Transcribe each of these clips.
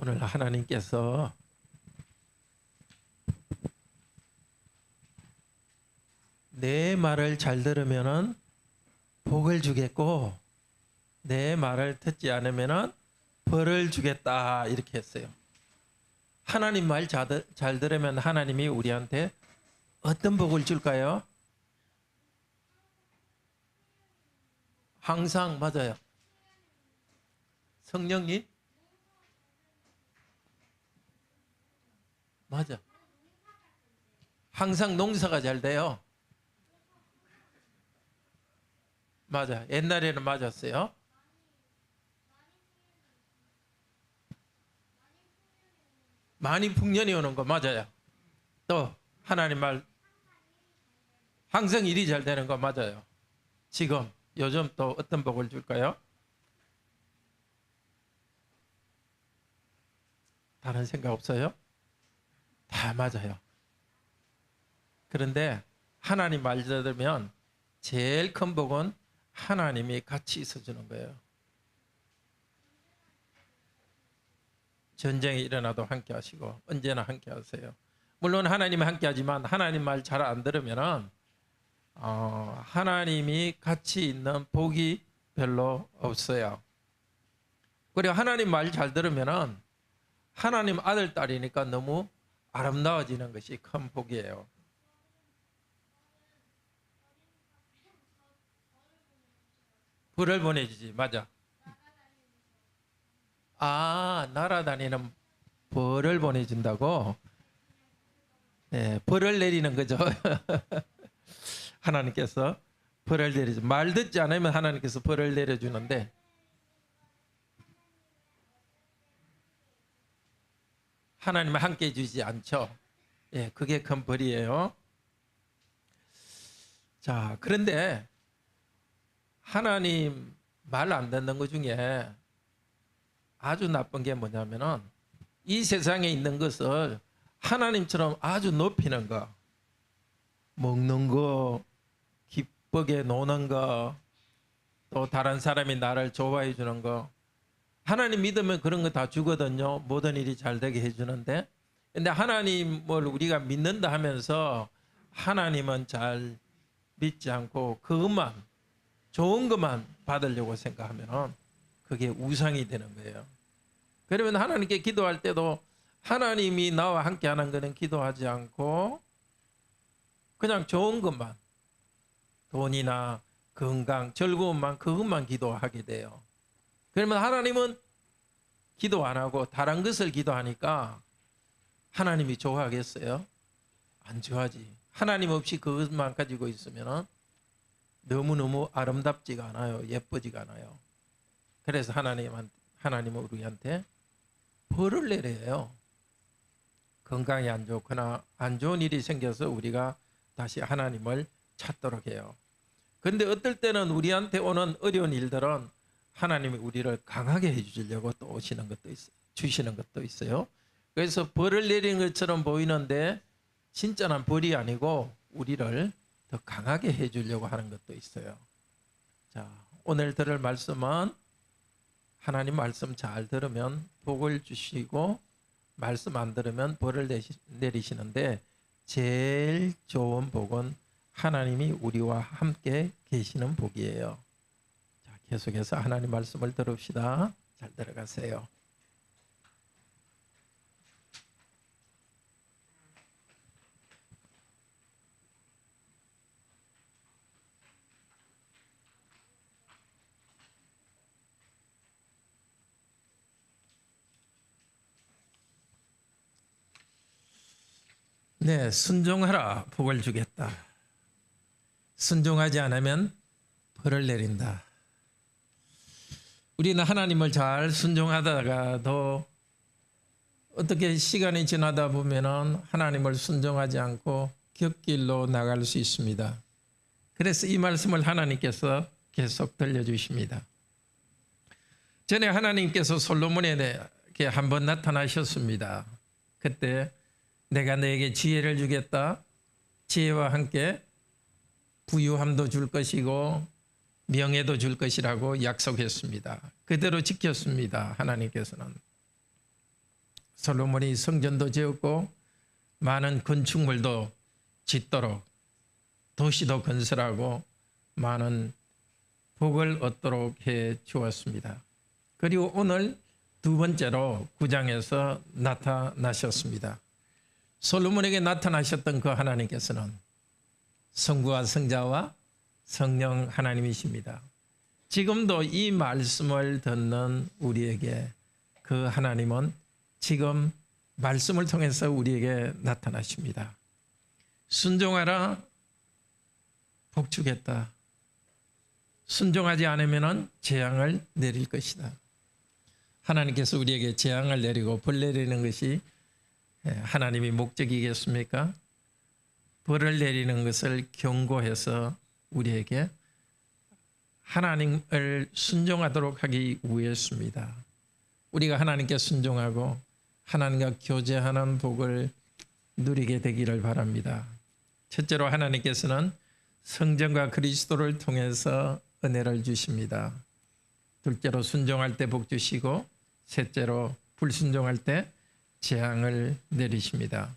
오늘 하나님께서 내 말을 잘 들으면은 복을 주겠고 내 말을 듣지 않으면은 벌을 주겠다 이렇게 했어요. 하나님 말 잘 들으면 하나님이 우리한테 어떤 복을 줄까요? 항상 맞아요. 성령님? 맞아. 항상 농사가 잘 돼요. 맞아. 옛날에는 맞았어요. 많이 풍년이 오는 거 맞아요. 또 하나님 말 항상 일이 잘 되는 거 맞아요. 지금 요즘 또 어떤 복을 줄까요? 다른 생각 없어요? 다 맞아요. 그런데 하나님 말 들으면 제일 큰 복은 하나님이 같이 있어주는 거예요. 전쟁이 일어나도 함께 하시고 언제나 함께 하세요. 물론 하나님이 함께 하지만 하나님 말 잘 안 들으면 하나님이 같이 있는 복이 별로 없어요. 그리고 하나님 말 잘 들으면 하나님 아들 딸이니까 너무 아름다워지는 것이 큰 복이에요. 벌을 보내주지. 맞아. 날아다니는 벌을 보내준다고? 네, 벌을 내리는 거죠. 하나님께서 벌을 내리죠. 말 듣지 않으면 하나님께서 벌을 내려주는데 하나님은 함께 해주지 않죠. 예, 그게 큰 벌이에요. 자, 그런데 하나님 말 안 듣는 것 중에 아주 나쁜 게 뭐냐면은 이 세상에 있는 것을 하나님처럼 아주 높이는 거, 먹는 거, 기쁘게 노는 거, 또 다른 사람이 나를 좋아해 주는 거. 하나님 믿으면 그런 거 다 주거든요. 모든 일이 잘 되게 해주는데. 근데 하나님을 우리가 믿는다 하면서 하나님은 잘 믿지 않고 그것만, 좋은 것만 받으려고 생각하면 그게 우상이 되는 거예요. 그러면 하나님께 기도할 때도 하나님이 나와 함께 하는 것은 기도하지 않고 그냥 좋은 것만, 돈이나 건강, 즐거움만, 그것만 기도하게 돼요. 그러면 하나님은 기도 안 하고 다른 것을 기도하니까 하나님이 좋아하겠어요? 안 좋아하지. 하나님 없이 그것만 가지고 있으면 너무너무 아름답지가 않아요. 예쁘지가 않아요. 그래서 하나님은 우리한테 벌을 내려요. 건강이 안 좋거나 안 좋은 일이 생겨서 우리가 다시 하나님을 찾도록 해요. 그런데 어떨 때는 우리한테 오는 어려운 일들은 하나님이 우리를 강하게 해주려고 또 주시는 것도 있어요. 그래서 벌을 내리는 것처럼 보이는데 진짜는 벌이 아니고 우리를 더 강하게 해주려고 하는 것도 있어요. 자, 오늘 들을 말씀은 하나님 말씀 잘 들으면 복을 주시고 말씀 안 들으면 벌을 내리시는데 제일 좋은 복은 하나님이 우리와 함께 계시는 복이에요. 자, 계속해서 하나님 말씀을 들읍시다. 잘 들어가세요. 네, 순종하라 복을 주겠다. 순종하지 않으면 벌을 내린다. 우리는 하나님을 잘 순종하다가도 어떻게 시간이 지나다 보면은 하나님을 순종하지 않고 곁길로 나갈 수 있습니다. 그래서 이 말씀을 하나님께서 계속 들려주십니다. 전에 하나님께서 솔로몬에게 한번 나타나셨습니다. 그때 내가 너에게 지혜를 주겠다. 지혜와 함께 부유함도 줄 것이고 명예도 줄 것이라고 약속했습니다. 그대로 지켰습니다. 하나님께서는. 솔로몬이 성전도 지었고 많은 건축물도 짓도록 도시도 건설하고 많은 복을 얻도록 해 주었습니다. 그리고 오늘 두 번째로 9장에서 나타나셨습니다. 솔로몬에게 나타나셨던 그 하나님께서는 성부와 성자와 성령 하나님이십니다. 지금도 이 말씀을 듣는 우리에게 그 하나님은 지금 말씀을 통해서 우리에게 나타나십니다. 순종하라, 복주겠다. 순종하지 않으면 재앙을 내릴 것이다. 하나님께서 우리에게 재앙을 내리고 벌 내리는 것이 하나님의 목적이겠습니까? 벌을 내리는 것을 경고해서 우리에게 하나님을 순종하도록 하기 위해서입니다. 우리가 하나님께 순종하고 하나님과 교제하는 복을 누리게 되기를 바랍니다. 첫째로 하나님께서는 성전과 그리스도를 통해서 은혜를 주십니다. 둘째로 순종할 때 복 주시고 셋째로 불순종할 때 재앙을 내리십니다.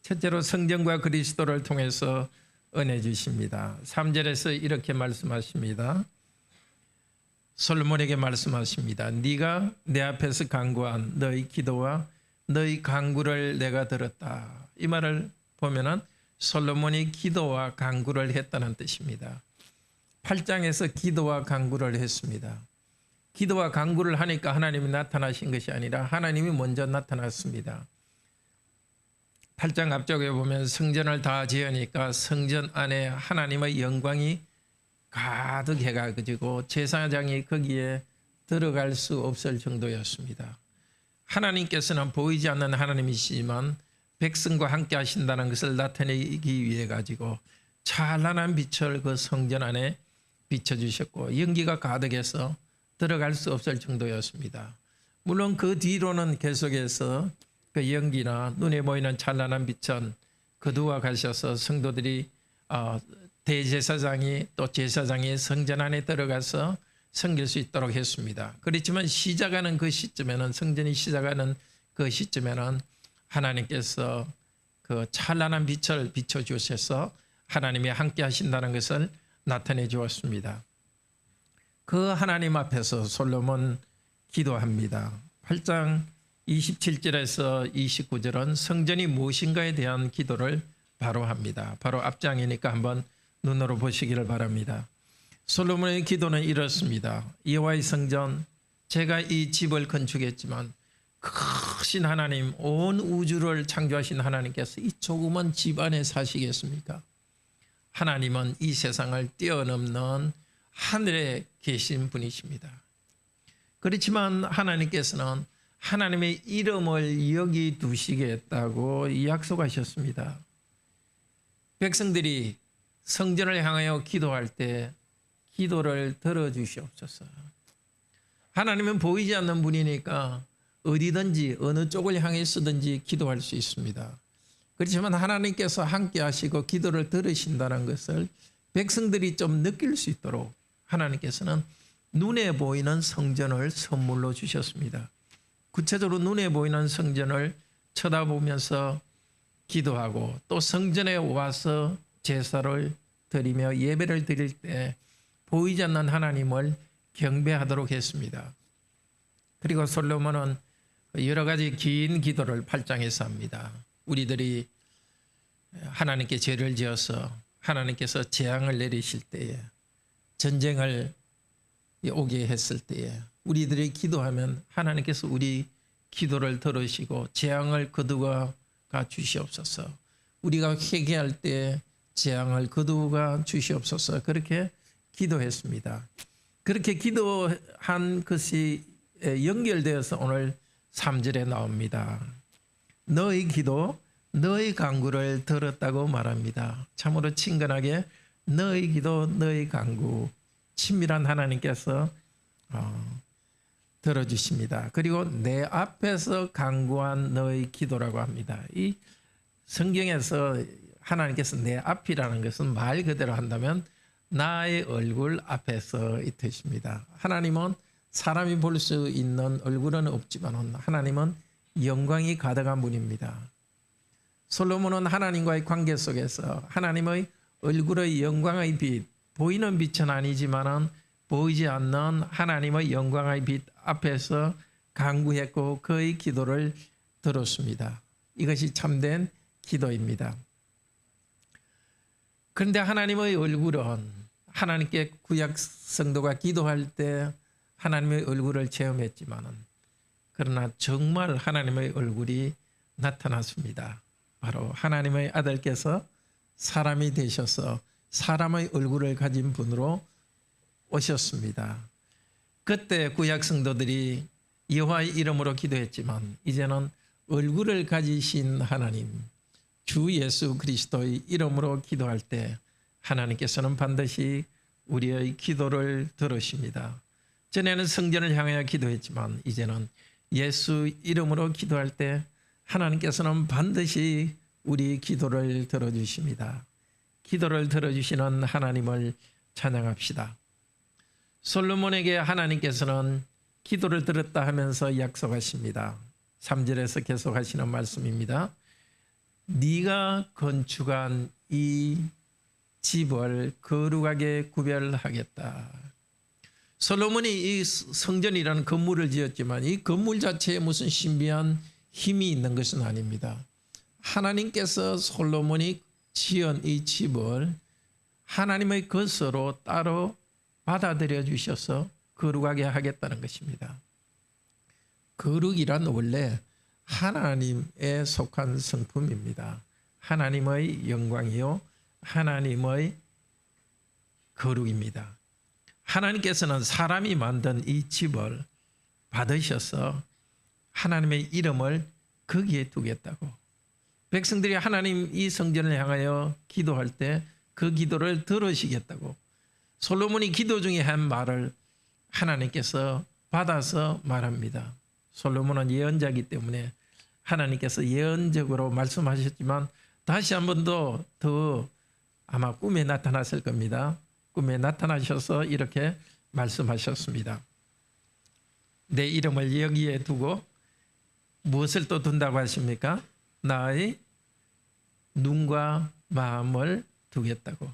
첫째로 성전과 그리스도를 통해서 은혜 주십니다. 3절에서 이렇게 말씀하십니다. 솔로몬에게 말씀하십니다. 네가 내 앞에서 간구한 너희 기도와 너희 간구를 내가 들었다. 이 말을 보면은 솔로몬이 기도와 간구를 했다는 뜻입니다. 8장에서 기도와 간구를 했습니다. 기도와 간구를 하니까 하나님이 나타나신 것이 아니라 하나님이 먼저 나타났습니다. 8장 앞쪽에 보면 성전을 다 지으니까 성전 안에 하나님의 영광이 가득해가지고 제사장이 거기에 들어갈 수 없을 정도였습니다. 하나님께서는 보이지 않는 하나님이시지만 백성과 함께 하신다는 것을 나타내기 위해 가지고 찬란한 빛을 그 성전 안에 비춰주셨고 연기가 가득해서 들어갈 수 없을 정도였습니다. 물론 그 뒤로는 계속해서 그 연기나 눈에 보이는 찬란한 빛은 거두어 가셔서 성도들이 대제사장이 또 제사장이 성전 안에 들어가서 섬길 수 있도록 했습니다. 그렇지만 시작하는 그 시점에는 성전이 시작하는 그 시점에는 하나님께서 그 찬란한 빛을 비춰주셔서 하나님이 함께 하신다는 것을 나타내 주었습니다. 그 하나님 앞에서 솔로몬 기도합니다. 8장 27절에서 29절은 성전이 무엇인가에 대한 기도를 바로 합니다. 바로 앞장이니까 한번 눈으로 보시기를 바랍니다. 솔로몬의 기도는 이렇습니다. 여호와의 성전, 제가 이 집을 건축했지만 크신 하나님, 온 우주를 창조하신 하나님께서 이 조그만 집 안에 사시겠습니까? 하나님은 이 세상을 뛰어넘는 하늘에 계신 분이십니다. 그렇지만 하나님께서는 하나님의 이름을 여기 두시겠다고 약속하셨습니다. 백성들이 성전을 향하여 기도할 때 기도를 들어주시옵소서. 하나님은 보이지 않는 분이니까 어디든지 어느 쪽을 향해서든지 기도할 수 있습니다. 그렇지만 하나님께서 함께 하시고 기도를 들으신다는 것을 백성들이 좀 느낄 수 있도록 하나님께서는 눈에 보이는 성전을 선물로 주셨습니다. 구체적으로 눈에 보이는 성전을 쳐다보면서 기도하고 또 성전에 와서 제사를 드리며 예배를 드릴 때 보이지 않는 하나님을 경배하도록 했습니다. 그리고 솔로몬은 여러 가지 긴 기도를 8장에서 합니다. 우리들이 하나님께 죄를 지어서 하나님께서 재앙을 내리실 때에 전쟁을 오게 했을 때에 우리들이 기도하면 하나님께서 우리 기도를 들으시고 재앙을 거두어 가 주시옵소서. 우리가 회개할 때 재앙을 거두어 주시옵소서. 그렇게 기도했습니다. 그렇게 기도한 것이 연결되어서 오늘 3절에 나옵니다. 너의 기도, 너의 간구를 들었다고 말합니다. 참으로 친근하게 너의 기도, 너의 간구, 친밀한 하나님께서 들어주십니다. 그리고 내 앞에서 간구한 너의 기도라고 합니다. 이 성경에서 하나님께서 내 앞이라는 것은 말 그대로 한다면 나의 얼굴 앞에서 이 뜻입니다. 하나님은 사람이 볼 수 있는 얼굴은 없지만 하나님은 영광이 가득한 분입니다. 솔로몬은 하나님과의 관계 속에서 하나님의 얼굴의 영광의 빛, 보이는 빛은 아니지만은 보이지 않는 하나님의 영광의 빛 앞에서 간구했고 그의 기도를 들었습니다. 이것이 참된 기도입니다. 그런데 하나님의 얼굴은 하나님께 구약 성도가 기도할 때 하나님의 얼굴을 체험했지만은 그러나 정말 하나님의 얼굴이 나타났습니다. 바로 하나님의 아들께서 사람이 되셔서 사람의 얼굴을 가진 분으로 오셨습니다. 그때 구약 성도들이 여호와의 이름으로 기도했지만 이제는 얼굴을 가지신 하나님 주 예수 그리스도의 이름으로 기도할 때 하나님께서는 반드시 우리의 기도를 들으십니다. 전에는 성전을 향하여 기도했지만 이제는 예수 이름으로 기도할 때 하나님께서는 반드시 우리 기도를 들어주십니다. 기도를 들어주시는 하나님을 찬양합시다. 솔로몬에게 하나님께서는 기도를 들었다 하면서 약속하십니다. 3절에서 계속하시는 말씀입니다. 네가 건축한 이 집을 거룩하게 구별하겠다. 솔로몬이 이 성전이라는 건물을 지었지만 이 건물 자체에 무슨 신비한 힘이 있는 것은 아닙니다. 하나님께서 솔로몬이 지은 이 집을 하나님의 것으로 따로 받아들여 주셔서 거룩하게 하겠다는 것입니다. 거룩이란 원래 하나님에 속한 성품입니다. 하나님의 영광이요 하나님의 거룩입니다. 하나님께서는 사람이 만든 이 집을 받으셔서 하나님의 이름을 거기에 두겠다고. 백성들이 하나님 이 성전을 향하여 기도할 때 그 기도를 들으시겠다고. 솔로몬이 기도 중에 한 말을 하나님께서 받아서 말합니다. 솔로몬은 예언자이기 때문에 하나님께서 예언적으로 말씀하셨지만 다시 한 번 더 아마 꿈에 나타났을 겁니다. 꿈에 나타나셔서 이렇게 말씀하셨습니다. 내 이름을 여기에 두고 무엇을 또 둔다고 하십니까? 나의 눈과 마음을 두겠다고.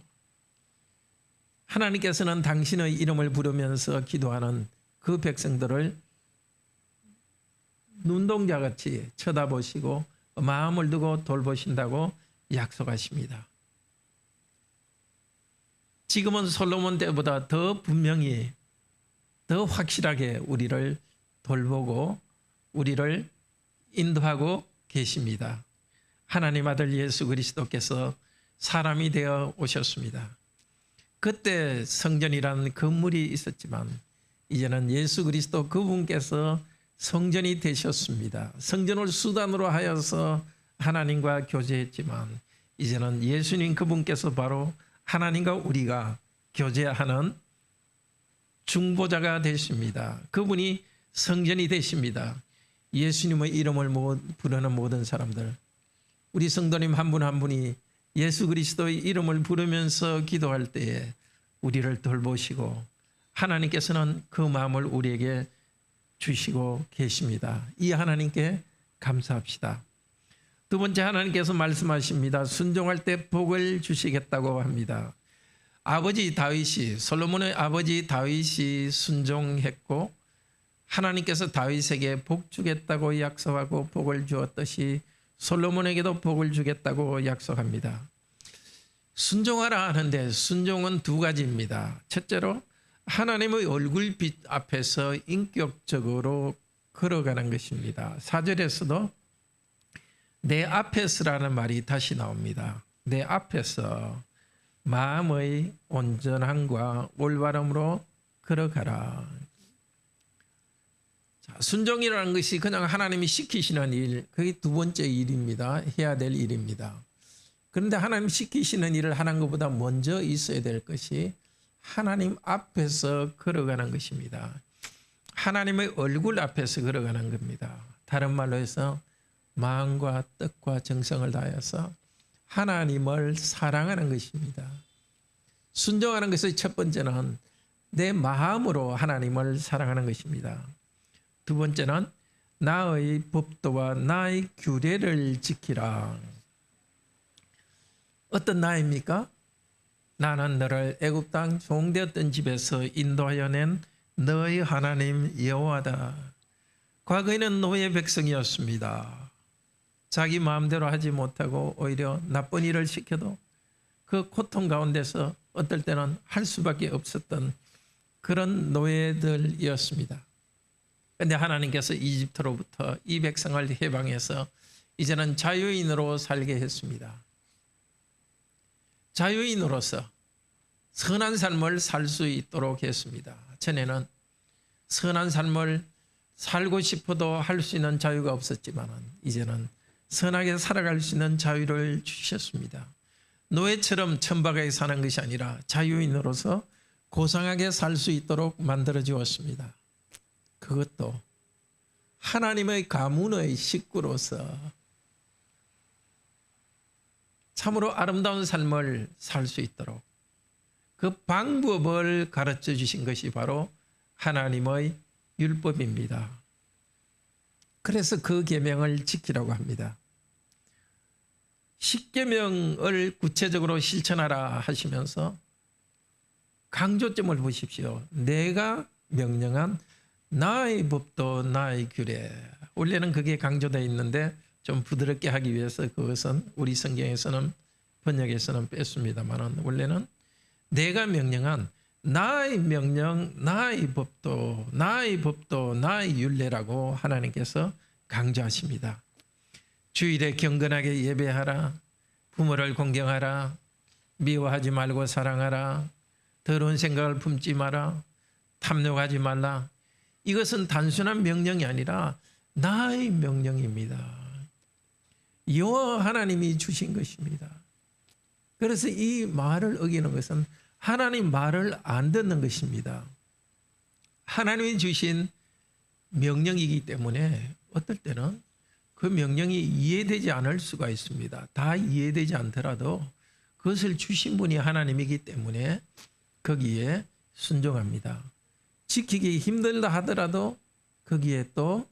하나님께서는 당신의 이름을 부르면서 기도하는 그 백성들을 눈동자같이 쳐다보시고 마음을 두고 돌보신다고 약속하십니다. 지금은 솔로몬 때보다 더 분명히 더 확실하게 우리를 돌보고 우리를 인도하고 계십니다. 하나님 아들 예수 그리스도께서 사람이 되어 오셨습니다. 그때 성전이라는 건물이 있었지만 이제는 예수 그리스도 그분께서 성전이 되셨습니다. 성전을 수단으로 하여서 하나님과 교제했지만 이제는 예수님 그분께서 바로 하나님과 우리가 교제하는 중보자가 되십니다. 그분이 성전이 되십니다. 예수님의 이름을 부르는 모든 사람들, 우리 성도님 한 분 한 분이 예수 그리스도의 이름을 부르면서 기도할 때에 우리를 돌보시고 하나님께서는 그 마음을 우리에게 주시고 계십니다. 이 하나님께 감사합시다. 두 번째, 하나님께서 말씀하십니다. 순종할 때 복을 주시겠다고 합니다. 아버지 다윗이, 솔로몬의 아버지 다윗이 순종했고 하나님께서 다윗에게 복 주겠다고 약속하고 복을 주었듯이 솔로몬에게도 복을 주겠다고 약속합니다. 순종하라 하는데 순종은 두 가지입니다. 첫째로 하나님의 얼굴빛 앞에서 인격적으로 걸어가는 것입니다. 4절에서도 내 앞에서라는 말이 다시 나옵니다. 내 앞에서 마음의 온전함과 올바름으로 걸어가라. 자, 순종이라는 것이 그냥 하나님이 시키시는 일, 그게 두 번째 일입니다. 해야 될 일입니다. 그런데 하나님 시키시는 일을 하는 것보다 먼저 있어야 될 것이 하나님 앞에서 걸어가는 것입니다. 하나님의 얼굴 앞에서 걸어가는 겁니다. 다른 말로 해서 마음과 뜻과 정성을 다해서 하나님을 사랑하는 것입니다. 순종하는 것의 첫 번째는 내 마음으로 하나님을 사랑하는 것입니다. 두 번째는 나의 법도와 나의 규례를 지키라. 어떤 나입니까? 나는 너를 애굽 땅 종되었던 집에서 인도하여 낸 너의 하나님 여호와다. 과거에는 노예 백성이었습니다. 자기 마음대로 하지 못하고 오히려 나쁜 일을 시켜도 그 고통 가운데서 어떨 때는 할 수밖에 없었던 그런 노예들이었습니다. 그런데 하나님께서 이집트로부터 이 백성을 해방해서 이제는 자유인으로 살게 했습니다. 자유인으로서 선한 삶을 살 수 있도록 했습니다. 전에는 선한 삶을 살고 싶어도 할 수 있는 자유가 없었지만 이제는 선하게 살아갈 수 있는 자유를 주셨습니다. 노예처럼 천박하게 사는 것이 아니라 자유인으로서 고상하게 살 수 있도록 만들어 주었습니다. 그것도 하나님의 가문의 식구로서 참으로 아름다운 삶을 살 수 있도록 그 방법을 가르쳐 주신 것이 바로 하나님의 율법입니다. 그래서 그 계명을 지키라고 합니다. 십계명을 구체적으로 실천하라 하시면서 강조점을 보십시오. 내가 명령한 나의 법도 나의 규례. 원래는 그게 강조되어 있는데 좀 부드럽게 하기 위해서 그것은 우리 성경에서는 번역에서는 뺐습니다만 원래는 내가 명령한 나의 명령, 나의 법도, 나의 법도, 나의 율례라고 하나님께서 강조하십니다. 주일에 경건하게 예배하라, 부모를 공경하라, 미워하지 말고 사랑하라, 더러운 생각을 품지 마라, 탐욕하지 말라. 이것은 단순한 명령이 아니라 나의 명령입니다. 여호와 하나님이 주신 것입니다. 그래서 이 말을 어기는 것은 하나님 말을 안 듣는 것입니다. 하나님이 주신 명령이기 때문에 어떨 때는 그 명령이 이해되지 않을 수가 있습니다. 다 이해되지 않더라도 그것을 주신 분이 하나님이기 때문에 거기에 순종합니다. 지키기 힘들다 하더라도 거기에 또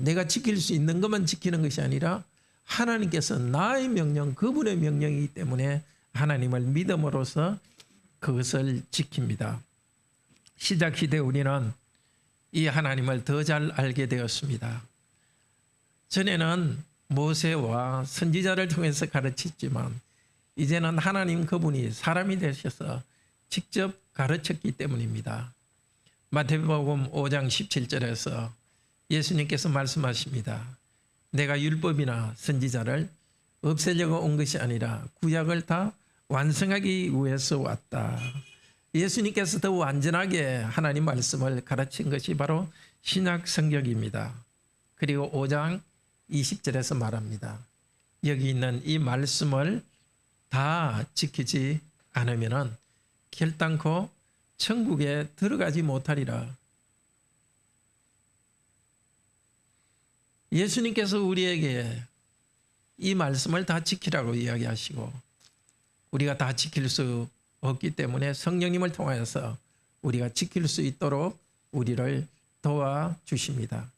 내가 지킬 수 있는 것만 지키는 것이 아니라 하나님께서 나의 명령, 그분의 명령이기 때문에 하나님을 믿음으로써 그것을 지킵니다. 시작 시대 우리는 이 하나님을 더 잘 알게 되었습니다. 전에는 모세와 선지자를 통해서 가르쳤지만 이제는 하나님 그분이 사람이 되셔서 직접 가르쳤기 때문입니다. 마태복음 5장 17절에서 예수님께서 말씀하십니다. 내가 율법이나 선지자를 없애려고 온 것이 아니라 구약을 다 완성하기 위해서 왔다. 예수님께서 더 완전하게 하나님 말씀을 가르친 것이 바로 신약 성경입니다. 그리고 5장 20절에서 말합니다. 여기 있는 이 말씀을 다 지키지 않으면 결단코 천국에 들어가지 못하리라. 예수님께서 우리에게 이 말씀을 다 지키라고 이야기하시고 우리가 다 지킬 수 없기 때문에 성령님을 통하여서 우리가 지킬 수 있도록 우리를 도와주십니다.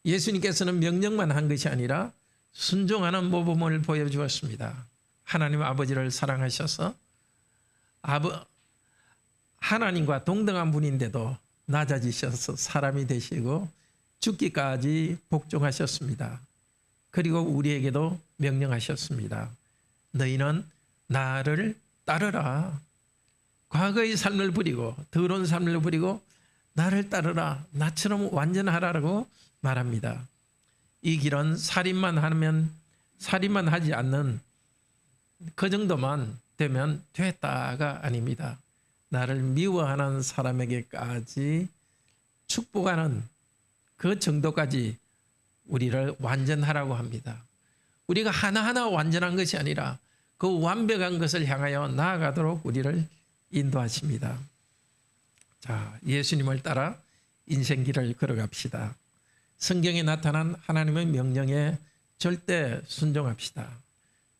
예수님께서는 명령만 한 것이 아니라 순종하는 모범을 보여주었습니다. 하나님 아버지를 사랑하셔서 하나님과 동등한 분인데도 낮아지셔서 사람이 되시고 죽기까지 복종하셨습니다. 그리고 우리에게도 명령하셨습니다. 너희는 나를 따르라. 과거의 삶을 버리고 더러운 삶을 버리고 나를 따르라. 나처럼 완전하라고 말합니다. 이 길은 살인만 하지 않는 그 정도만 되면 됐다가 아닙니다. 나를 미워하는 사람에게까지 축복하는 그 정도까지 우리를 완전하라고 합니다. 우리가 하나하나 완전한 것이 아니라 그 완벽한 것을 향하여 나아가도록 우리를 인도하십니다. 자, 예수님을 따라 인생길을 걸어갑시다. 성경에 나타난 하나님의 명령에 절대 순종합시다.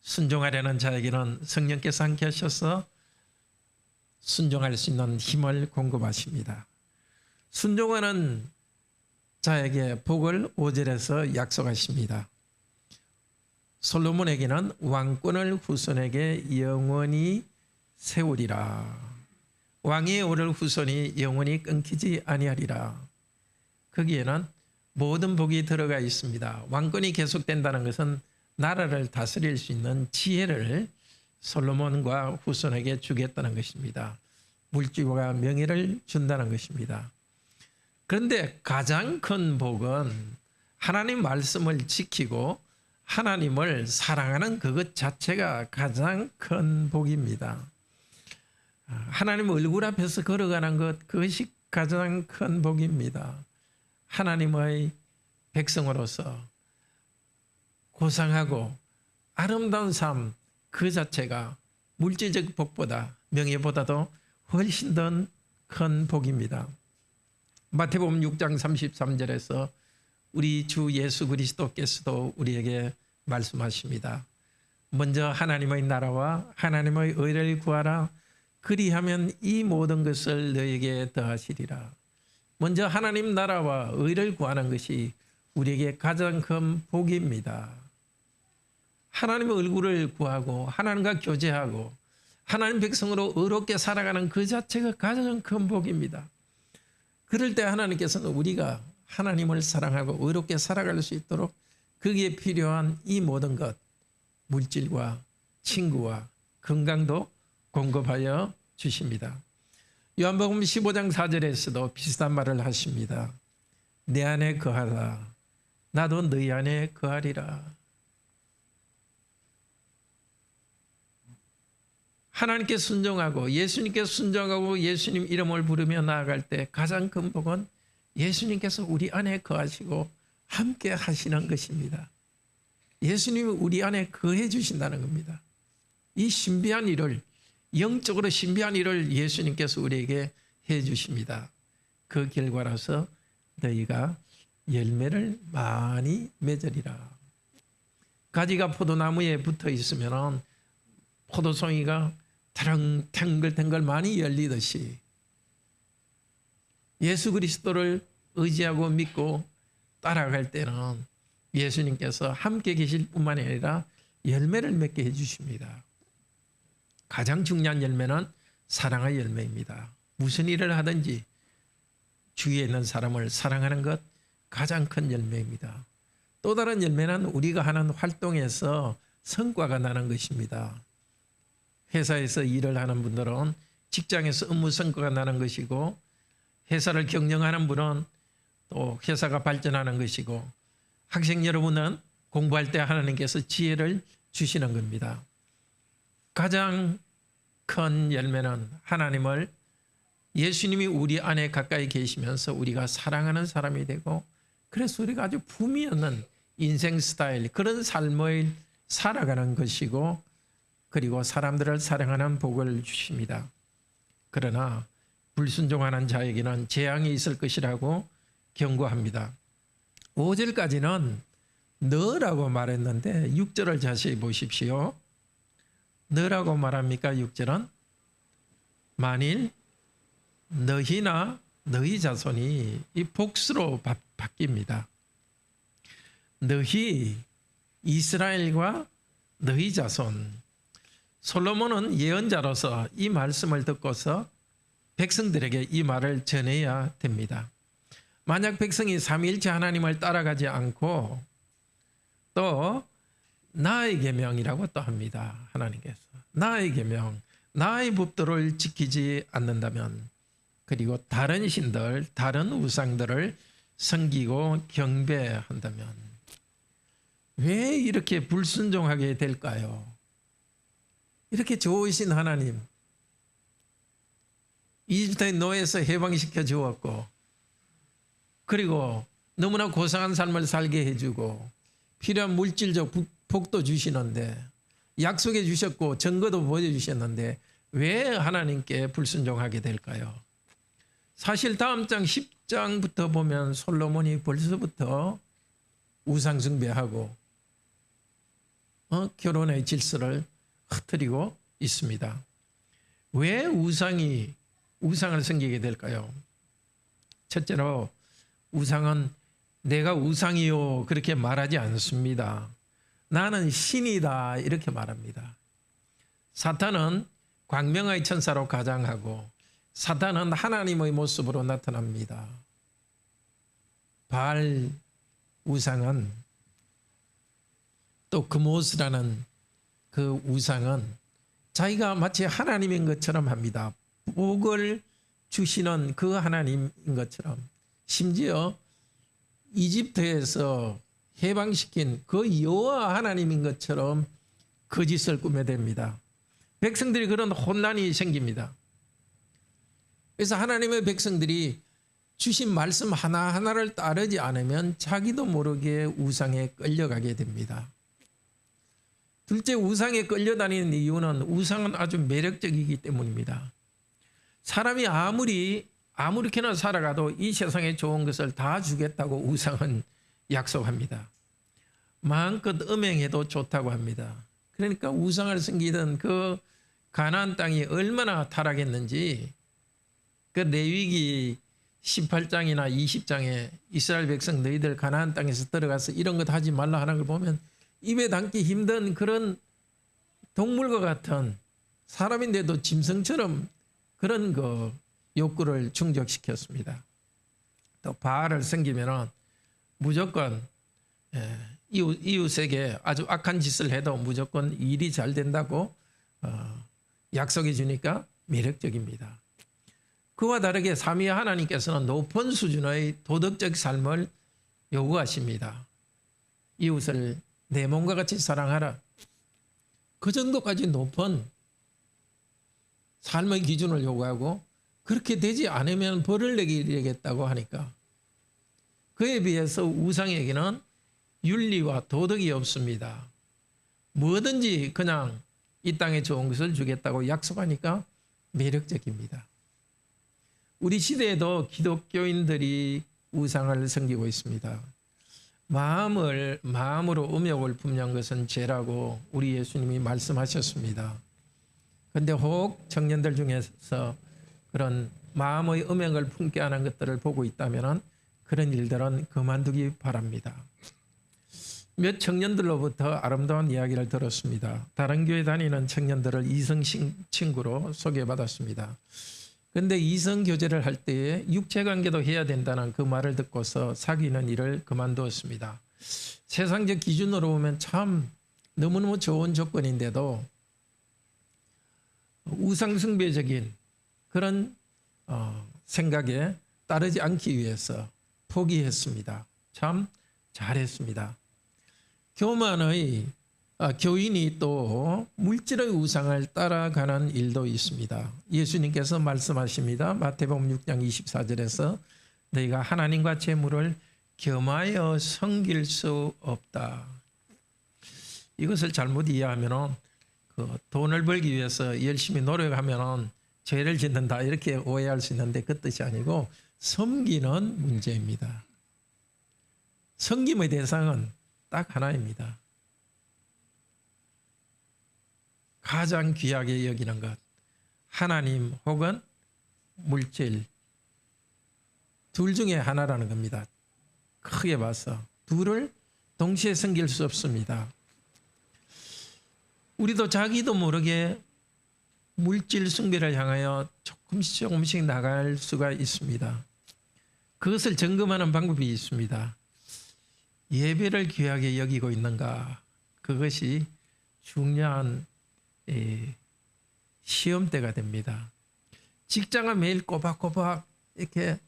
순종하려는 자에게는 성령께서 함께 하셔서 순종할 수 있는 힘을 공급하십니다. 순종하는 자에게 복을 5절에서 약속하십니다. 솔로몬에게는 왕권을 후손에게 영원히 세우리라. 왕위에 오를 후손이 영원히 끊기지 아니하리라. 거기에는 모든 복이 들어가 있습니다. 왕권이 계속된다는 것은 나라를 다스릴 수 있는 지혜를 솔로몬과 후손에게 주겠다는 것입니다. 물질과 명예를 준다는 것입니다. 그런데 가장 큰 복은 하나님 말씀을 지키고 하나님을 사랑하는 그것 자체가 가장 큰 복입니다. 하나님 얼굴 앞에서 걸어가는 것, 그것이 가장 큰 복입니다. 하나님의 백성으로서 고상하고 아름다운 삶 그 자체가 물질적 복보다, 명예보다도 훨씬 더 큰 복입니다. 마태복음 6장 33절에서 우리 주 예수 그리스도께서도 우리에게 말씀하십니다. 먼저 하나님의 나라와 하나님의 의를 구하라. 그리하면 이 모든 것을 너에게 더하시리라. 먼저 하나님 나라와 의를 구하는 것이 우리에게 가장 큰 복입니다. 하나님의 얼굴을 구하고 하나님과 교제하고 하나님 백성으로 의롭게 살아가는 그 자체가 가장 큰 복입니다. 그럴 때 하나님께서는 우리가 하나님을 사랑하고 의롭게 살아갈 수 있도록 거기에 필요한 이 모든 것, 물질과 친구와 건강도 공급하여 주십니다. 요한복음 15장 4절에서도 비슷한 말을 하십니다. 내 안에 거하라. 나도 너희 안에 거하리라. 하나님께 순종하고 예수님께 순종하고 예수님 이름을 부르며 나아갈 때 가장 큰 복은 예수님께서 우리 안에 거하시고 함께 하시는 것입니다. 예수님이 우리 안에 거해 주신다는 겁니다. 이 신비한 일을, 영적으로 신비한 일을 예수님께서 우리에게 해 주십니다. 그 결과로서 너희가 열매를 많이 맺으리라. 가지가 포도나무에 붙어 있으면 포도송이가 탱글탱글 많이 열리듯이 예수 그리스도를 의지하고 믿고 따라갈 때는 예수님께서 함께 계실 뿐만 아니라 열매를 맺게 해주십니다. 가장 중요한 열매는 사랑의 열매입니다. 무슨 일을 하든지 주위에 있는 사람을 사랑하는 것 가장 큰 열매입니다. 또 다른 열매는 우리가 하는 활동에서 성과가 나는 것입니다. 회사에서 일을 하는 분들은 직장에서 업무 성과가 나는 것이고, 회사를 경영하는 분은 또 회사가 발전하는 것이고, 학생 여러분은 공부할 때 하나님께서 지혜를 주시는 겁니다. 가장 큰 열매는 하나님을, 예수님이 우리 안에 가까이 계시면서 우리가 사랑하는 사람이 되고, 그래서 우리가 아주 품위 있는 인생 스타일, 그런 삶을 살아가는 것이고, 그리고 사람들을 사랑하는 복을 주십니다. 그러나 불순종하는 자에게는 재앙이 있을 것이라고 경고합니다. 5절까지는 너라고 말했는데 6절을 자세히 보십시오. 너라고 말합니까? 6절은 만일 너희나 너희 자손이 이 복수로 바뀝니다. 너희 이스라엘과 너희 자손. 솔로몬은 예언자로서 이 말씀을 듣고서 백성들에게 이 말을 전해야 됩니다. 만약 백성이 삼위일체 하나님을 따라가지 않고 또 나의 계명이라고 또 합니다. 하나님께서 나의 계명, 나의 법도를 지키지 않는다면, 그리고 다른 신들, 다른 우상들을 섬기고 경배한다면 왜 이렇게 불순종하게 될까요? 이렇게 좋으신 하나님, 이집트의 노예에서 해방시켜 주었고, 그리고 너무나 고상한 삶을 살게 해주고 필요한 물질적 복도 주시는데, 약속해 주셨고 증거도 보여주셨는데 왜 하나님께 불순종하게 될까요? 사실 다음 장 10장부터 보면 솔로몬이 벌써부터 우상 숭배하고 결혼의 질서를 흐트리고 있습니다. 왜 우상을 섬기게 될까요? 첫째로 우상은 내가 우상이요 그렇게 말하지 않습니다. 나는 신이다 이렇게 말합니다. 사탄은 광명의 천사로 가장하고 사탄은 하나님의 모습으로 나타납니다. 바알 우상은 또 그모스라는 그 우상은 자기가 마치 하나님인 것처럼 합니다. 복을 주시는 그 하나님인 것처럼, 심지어 이집트에서 해방시킨 그 여호와 하나님인 것처럼 거짓을 꾸며댑니다. 백성들이 그런 혼란이 생깁니다. 그래서 하나님의 백성들이 주신 말씀 하나하나를 따르지 않으면 자기도 모르게 우상에 끌려가게 됩니다. 둘째, 우상에 끌려다니는 이유는 우상은 아주 매력적이기 때문입니다. 사람이 아무렇게나 살아가도 이 세상에 좋은 것을 다 주겠다고 우상은 약속합니다. 마음껏 음행해도 좋다고 합니다. 그러니까 우상을 섬기던 그 가나안 땅이 얼마나 타락했는지 그 레위기 18장이나 20장에 이스라엘 백성 너희들 가나안 땅에서 들어가서 이런 것 하지 말라 하는 걸 보면 입에 담기 힘든 그런 동물과 같은, 사람인데도 짐승처럼 그런 그 욕구를 충족시켰습니다. 또 바알을 섬기면 무조건 이웃에게 아주 악한 짓을 해도 무조건 일이 잘 된다고 약속해 주니까 매력적입니다. 그와 다르게 삼위 하나님께서는 높은 수준의 도덕적 삶을 요구하십니다. 이웃을 내 몸과 같이 사랑하라. 그 정도까지 높은 삶의 기준을 요구하고 그렇게 되지 않으면 벌을 내리겠다고 하니까 그에 비해서 우상에게는 윤리와 도덕이 없습니다. 뭐든지 그냥 이 땅에 좋은 것을 주겠다고 약속하니까 매력적입니다. 우리 시대에도 기독교인들이 우상을 섬기고 있습니다. 마음으로 음욕을 품는 것은 죄라고 우리 예수님이 말씀하셨습니다. 그런데 혹 청년들 중에서 그런 마음의 음욕을 품게 하는 것들을 보고 있다면 그런 일들은 그만두기 바랍니다. 몇 청년들로부터 아름다운 이야기를 들었습니다. 다른 교회 다니는 청년들을 이성 친구로 소개받았습니다. 그런데 이성 교제를 할 때에 육체관계도 해야 된다는 그 말을 듣고서 사귀는 일을 그만두었습니다. 세상적 기준으로 보면 참 너무너무 좋은 조건인데도 우상숭배적인 그런 생각에 따르지 않기 위해서 포기했습니다. 참 잘했습니다. 교인이 또 물질의 우상을 따라가는 일도 있습니다. 예수님께서 말씀하십니다. 마태복음 6장 24절에서 너희가 하나님과 재물을 겸하여 섬길 수 없다. 이것을 잘못 이해하면 그 돈을 벌기 위해서 열심히 노력하면 죄를 짓는다 이렇게 오해할 수 있는데 그 뜻이 아니고 섬기는 문제입니다. 섬김의 대상은 딱 하나입니다. 가장 귀하게 여기는 것, 하나님 혹은 물질, 둘 중에 하나라는 겁니다. 크게 봐서 둘을 동시에 섬길 수 없습니다. 우리도 자기도 모르게 물질 숭배를 향하여 조금씩 나갈 수가 있습니다. 그것을 점검하는 방법이 있습니다. 예배를 귀하게 여기고 있는가? 그것이 중요한 시험대가 됩니다. 직장은 매일 꼬박꼬박 이렇게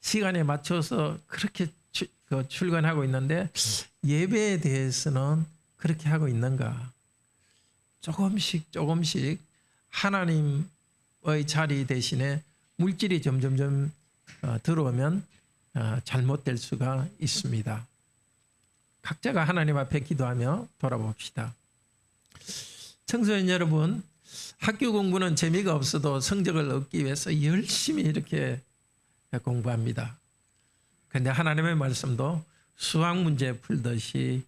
시간에 맞춰서 그렇게 출근하고 있는데 예배에 대해서는 그렇게 하고 있는가? 조금씩 하나님의 자리 대신에 물질이 점점점 들어오면 잘못될 수가 있습니다. 각자가 하나님 앞에 기도하며 돌아봅시다. 청소년 여러분, 학교 공부는 재미가 없어도 성적을 얻기 위해서 열심히 이렇게 공부합니다. 그런데 하나님의 말씀도 수학 문제 풀듯이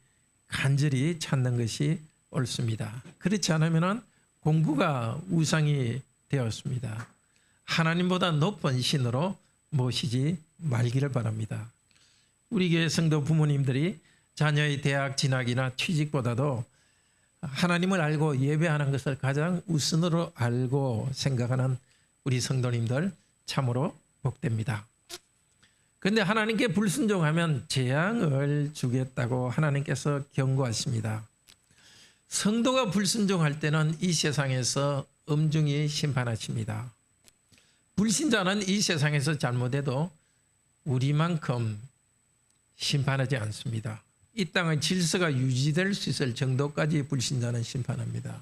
간절히 찾는 것이 옳습니다. 그렇지 않으면 공부가 우상이 되었습니다. 하나님보다 높은 신으로 모시지 말기를 바랍니다. 우리 교회 성도 부모님들이 자녀의 대학 진학이나 취직보다도 하나님을 알고 예배하는 것을 가장 우선으로 알고 생각하는 우리 성도님들 참으로 복됩니다. 그런데 하나님께 불순종하면 재앙을 주겠다고 하나님께서 경고하십니다. 성도가 불순종할 때는 이 세상에서 엄중히 심판하십니다. 불신자는 이 세상에서 잘못해도 우리만큼 심판하지 않습니다. 이 땅의 질서가 유지될 수 있을 정도까지 불신자는 심판합니다.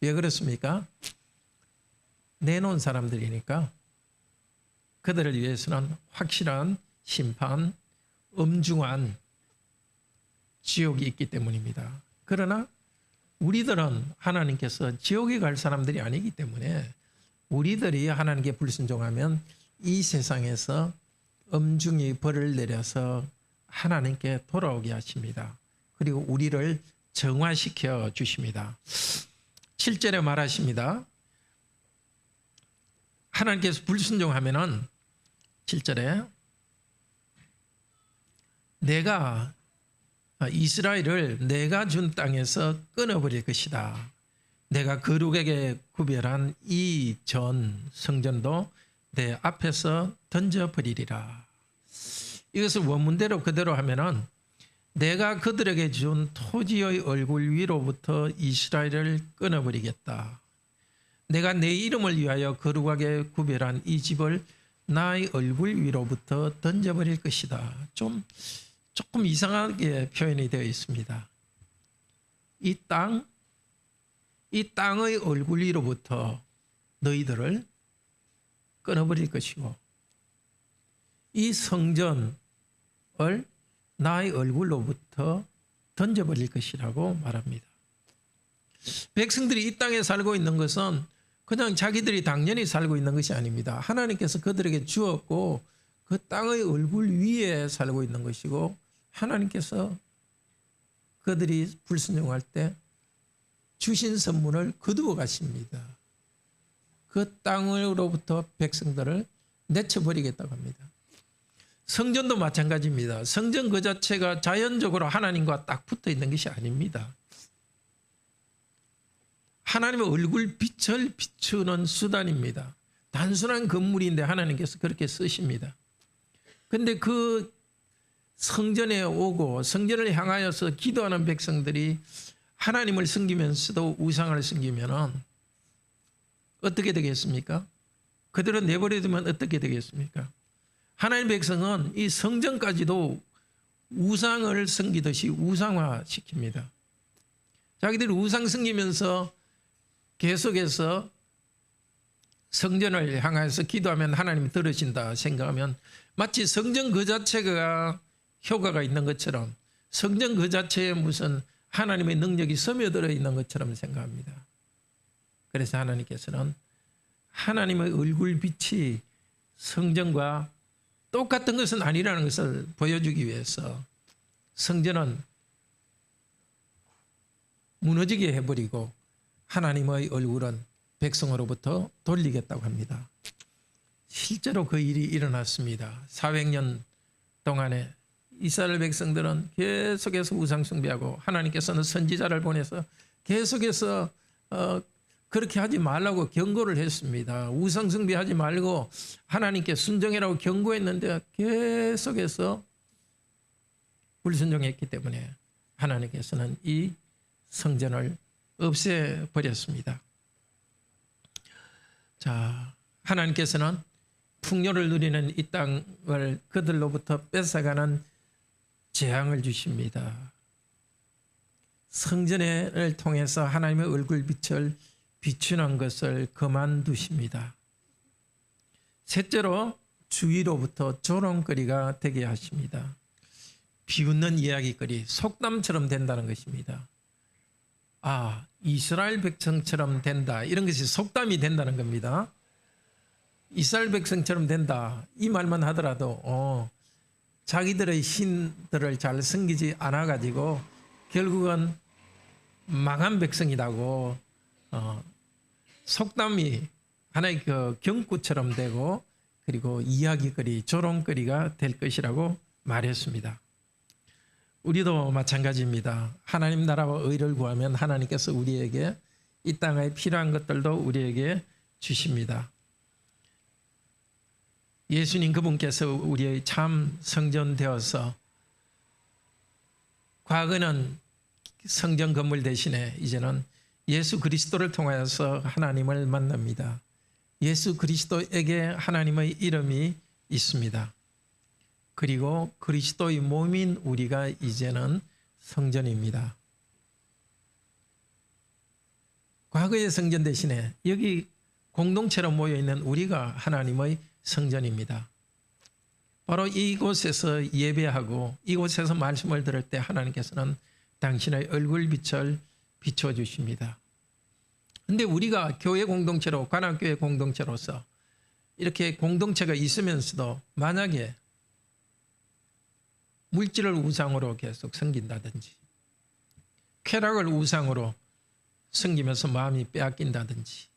왜 그렇습니까? 내놓은 사람들이니까 그들을 위해서는 확실한 심판, 엄중한 지옥이 있기 때문입니다. 그러나 우리들은 하나님께서 지옥에 갈 사람들이 아니기 때문에 우리들이 하나님께 불순종하면 이 세상에서 엄중히 벌을 내려서 하나님께 돌아오게 하십니다. 그리고 우리를 정화시켜 주십니다. 7절에 말하십니다. 하나님께서 불순종하면은 7절에 내가 이스라엘을 내가 준 땅에서 끊어버릴 것이다. 내가 거룩에게 구별한 이 전 성전도 내 앞에서 던져버리리라. 이것을 원문대로 그대로 하면은 내가 그들에게 준 토지의 얼굴 위로부터 이스라엘을 끊어버리겠다. 내가 내 이름을 위하여 거룩하게 구별한 이 집을 나의 얼굴 위로부터 던져버릴 것이다. 조금 이상하게 표현이 되어 있습니다. 이 땅의 얼굴 위로부터 너희들을 끊어버릴 것이고 이 성전을 나의 얼굴로부터 던져버릴 것이라고 말합니다. 백성들이 이 땅에 살고 있는 것은 그냥 자기들이 당연히 살고 있는 것이 아닙니다. 하나님께서 그들에게 주었고 그 땅의 얼굴 위에 살고 있는 것이고 하나님께서 그들이 불순종할 때 주신 선물을 거두어 가십니다. 그 땅으로부터 백성들을 내쳐버리겠다고 합니다. 성전도 마찬가지입니다. 성전 그 자체가 자연적으로 하나님과 딱 붙어 있는 것이 아닙니다. 하나님의 얼굴 빛을 비추는 수단입니다. 단순한 건물인데 하나님께서 그렇게 쓰십니다. 그런데 그 성전에 오고 성전을 향하여서 기도하는 백성들이 하나님을 섬기면서도 우상을 섬기면 어떻게 되겠습니까? 그대로 내버려두면 어떻게 되겠습니까? 하나님의 백성은 이 성전까지도 우상을 섬기듯이 우상화시킵니다. 자기들이 우상 섬기면서 계속해서 성전을 향해서 기도하면 하나님이 들으신다 생각하면 마치 성전 그 자체가 효과가 있는 것처럼 성전 그 자체에 무슨 하나님의 능력이 스며들어 있는 것처럼 생각합니다. 그래서 하나님께서는 하나님의 얼굴 빛이 성전과 똑같은 것은 아니라는 것을 보여주기 위해서 성전은 무너지게 해버리고 하나님의 얼굴은 백성으로부터 돌리겠다고 합니다. 실제로 그 일이 일어났습니다. 400년 동안에 이스라엘 백성들은 계속해서 우상 숭배하고 하나님께서는 선지자를 보내서 계속해서 그렇게 하지 말라고 경고를 했습니다. 우상 숭배하지 말고 하나님께 순종해라고 경고했는데 계속해서 불순종했기 때문에 하나님께서는 이 성전을 없애버렸습니다. 자, 하나님께서는 풍요를 누리는 이 땅을 그들로부터 뺏어가는 재앙을 주십니다. 성전을 통해서 하나님의 얼굴 빛을 비추는 것을 그만두십니다. 셋째로 주위로부터 조롱거리가 되게 하십니다. 비웃는 이야기거리, 속담처럼 된다는 것입니다. 아, 이스라엘 백성처럼 된다. 이런 것이 속담이 된다는 겁니다. 이스라엘 백성처럼 된다. 이 말만 하더라도 자기들의 신들을 잘 섬기지 않아가지고 결국은 망한 백성이라고 속담이 하나의 그 경구처럼 되고 그리고 이야기거리, 조롱거리가 될 것이라고 말했습니다. 우리도 마찬가지입니다. 하나님 나라와 의를 구하면 하나님께서 우리에게 이 땅에 필요한 것들도 우리에게 주십니다. 예수님 그분께서 우리의 참 성전 되어서 과거는 성전 건물 대신에 이제는 예수 그리스도를 통하여서 하나님을 만납니다. 예수 그리스도에게 하나님의 이름이 있습니다. 그리고 그리스도의 몸인 우리가 이제는 성전입니다. 과거의 성전 대신에 여기 공동체로 모여있는 우리가 하나님의 성전입니다. 바로 이곳에서 예배하고 이곳에서 말씀을 들을 때 하나님께서는 당신의 얼굴빛을 비춰주십니다. 그런데 우리가 교회 공동체로, 관악교회 공동체로서 이렇게 공동체가 있으면서도 만약에 물질을 우상으로 계속 섬긴다든지 쾌락을 우상으로 섬기면서 마음이 빼앗긴다든지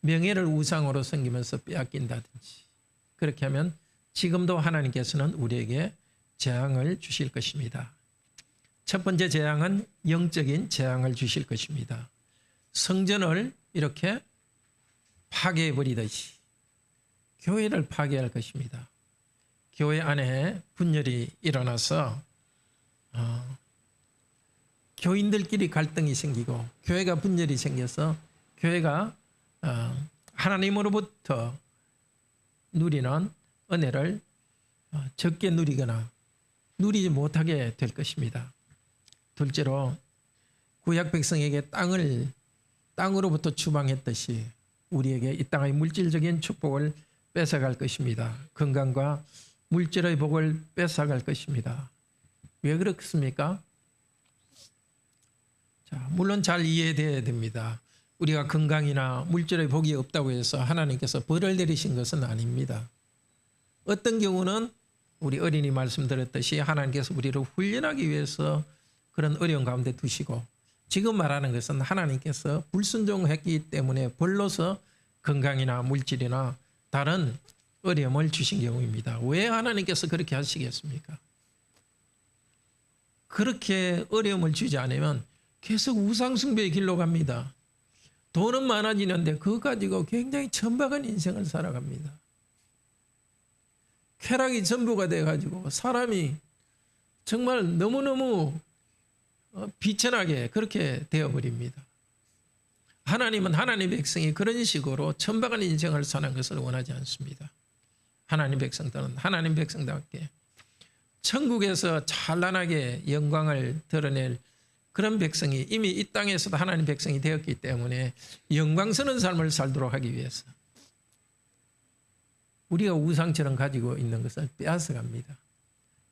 명예를 우상으로 섬기면서 빼앗긴다든지 그렇게 하면 지금도 하나님께서는 우리에게 재앙을 주실 것입니다. 첫 번째 재앙은 영적인 재앙을 주실 것입니다. 성전을 이렇게 파괴해버리듯이 교회를 파괴할 것입니다. 교회 안에 분열이 일어나서 교인들끼리 갈등이 생기고 교회가 분열이 생겨서 교회가 하나님으로부터 누리는 은혜를 적게 누리거나 누리지 못하게 될 것입니다. 둘째로 구약 백성에게 땅으로부터 추방했듯이 우리에게 이 땅의 물질적인 축복을 뺏어갈 것입니다. 건강과 물질의 복을 뺏어갈 것입니다. 왜 그렇습니까? 자, 물론 잘 이해되어야 됩니다. 우리가 건강이나 물질의 복이 없다고 해서 하나님께서 벌을 내리신 것은 아닙니다. 어떤 경우는 우리 어린이 말씀드렸듯이 하나님께서 우리를 훈련하기 위해서 그런 어려운 가운데 두시고 지금 말하는 것은 하나님께서 불순종했기 때문에 벌로서 건강이나 물질이나 다른 어려움을 주신 경우입니다. 왜 하나님께서 그렇게 하시겠습니까? 그렇게 어려움을 주지 않으면 계속 우상숭배의 길로 갑니다. 돈은 많아지는데 그거 가지고 굉장히 천박한 인생을 살아갑니다. 쾌락이 전부가 돼가지고 사람이 정말 너무너무 비천하게 그렇게 되어버립니다. 하나님은 하나님 백성이 그런 식으로 천박한 인생을 사는 것을 원하지 않습니다. 하나님 백성들은 하나님 백성답게 천국에서 찬란하게 영광을 드러낼 그런 백성이 이미 이 땅에서도 하나님 백성이 되었기 때문에 영광스러운 삶을 살도록 하기 위해서 우리가 우상처럼 가지고 있는 것을 빼앗아 갑니다.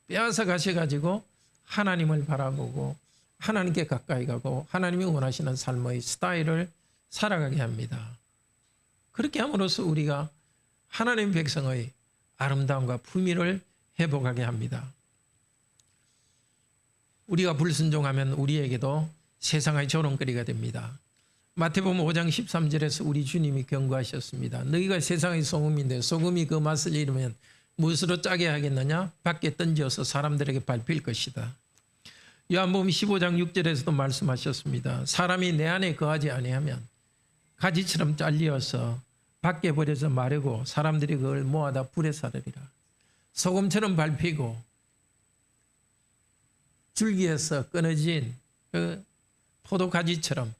빼앗아 가셔가지고 하나님을 바라보고 하나님께 가까이 가고 하나님이 원하시는 삶의 스타일을 살아가게 합니다. 그렇게 함으로써 우리가 하나님 백성의 아름다움과 품위를 회복하게 합니다. 우리가 불순종하면 우리에게도 세상의 조롱거리가 됩니다. 마태복음 5장 13절에서 우리 주님이 경고하셨습니다. 너희가 세상의 소금인데 소금이 그 맛을 잃으면 무엇으로 짜게 하겠느냐? 밖에 던져서 사람들에게 밟힐 것이다. 요한복음 15장 6절에서도 말씀하셨습니다. 사람이 내 안에 거하지 아니하면 가지처럼 잘리어서 밖에 버려서 마르고 사람들이 그걸 모아다 불에 사르리라. 소금처럼 밟히고 줄기에서 끊어진 그 포도가지처럼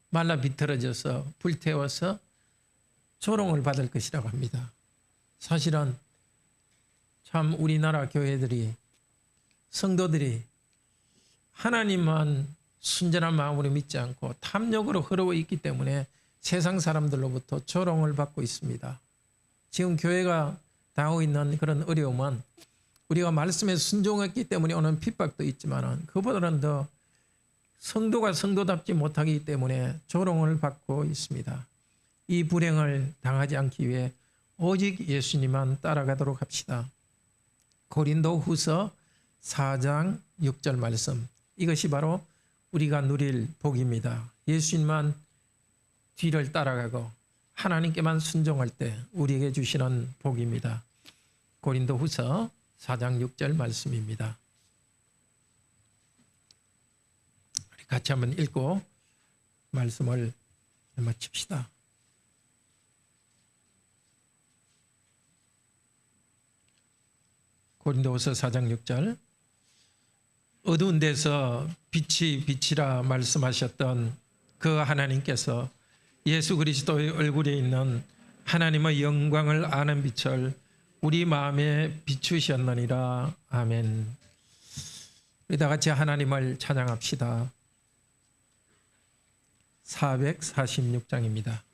말라 비틀어져서 불태워서 조롱을 받을 것이라고 합니다. 사실은 참 우리나라 교회들이 성도들이 하나님만 순전한 마음으로 믿지 않고 탐욕으로 흐르고 있기 때문에 세상 사람들로부터 조롱을 받고 있습니다. 지금 교회가 당하고 있는 그런 어려움은 우리가 말씀에 순종했기 때문에 오는 핍박도 있지만 그보다는 더 성도가 성도답지 못하기 때문에 조롱을 받고 있습니다. 이 불행을 당하지 않기 위해 오직 예수님만 따라가도록 합시다. 고린도후서 4장 6절 말씀, 이것이 바로 우리가 누릴 복입니다. 예수님만 뒤를 따라가고 하나님께만 순종할 때 우리에게 주시는 복입니다. 고린도후서 4장 6절 말씀입니다. 같이 한번 읽고 말씀을 마칩시다. 고린도후서 4장 6절. 어두운 데서 빛이 빛이라 말씀하셨던 그 하나님께서 예수 그리스도의 얼굴에 있는 하나님의 영광을 아는 빛을 우리 마음에 비추셨느니라. 아멘. 우리 다 같이 하나님을 찬양합시다. 446장입니다.